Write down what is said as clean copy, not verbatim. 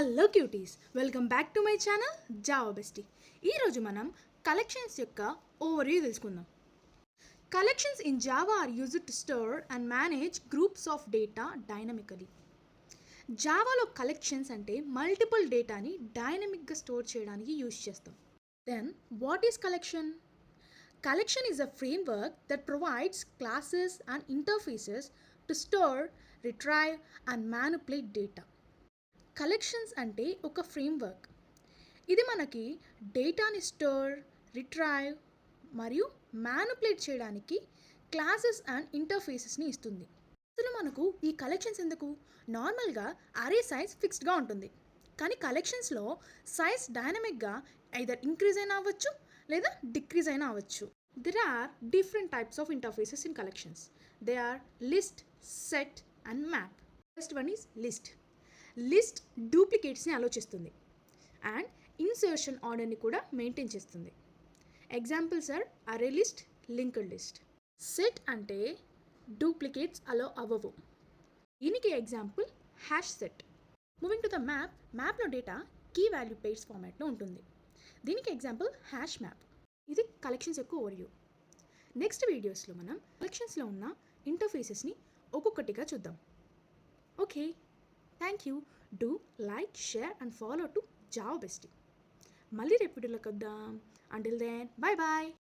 Hello cuties, welcome back to my channel Java bestie. ఈరోజు మనం collections యొక్క overview తెలుసుకుందాం. Collections in Java are used to store and manage groups of data dynamically. జావాలో collections అంటే multiple డేటాని డైనమిక్గా store చేయడానికి యూజ్ చేస్తాం. Then what is collection? Collection is a framework that provides classes and interfaces to store, retrieve and manipulate data. Collections అంటే ఒక framework. ఇది మనకి డేటాని స్టోర్, రిట్రైవ్ మరియు మ్యానిపులేట్ చేయడానికి క్లాసెస్ అండ్ ఇంటర్ఫేసెస్ని ఇస్తుంది. అసలు మనకు ఈ కలెక్షన్స్ ఎందుకు? నార్మల్గా అరే సైజ్ ఫిక్స్డ్గా ఉంటుంది, కానీ కలెక్షన్స్లో సైజ్ డైనమిక్గా ఐదర్ ఇంక్రీజ్ అయినా అవ్వచ్చు లేదా డిక్రీజ్ అయినా అవ్వచ్చు. There are different types of interfaces in collections. They are list, set and map. First one is list. List duplicates-ని అలో చేస్తుంది అండ్ ఇన్సర్షన్ ఆర్డర్ని కూడా మెయింటైన్ చేస్తుంది. Examples are array list, linked list. Set అంటే డూప్లికేట్స్ అలో అవ్వవు. దీనికి example hash set. Moving to the map, మ్యాప్లో data key value pairs ఫార్మాట్లో ఉంటుంది. దీనికి ఎగ్జాంపుల్ హ్యాష్ మ్యాప్. ఇది కలెక్షన్స్ యొక్క ఓవర్వ్యూ. నెక్స్ట్ వీడియోస్లో మనం కలెక్షన్స్లో ఉన్న ఇంటర్ఫేసెస్ని ఒక్కొక్కటిగా చూద్దాం. Okay, thank you. Do like, share and follow to Java Bestie. మళ్ళీ రేపు వీడియోలోకి వద్దాం. Until then, bye bye.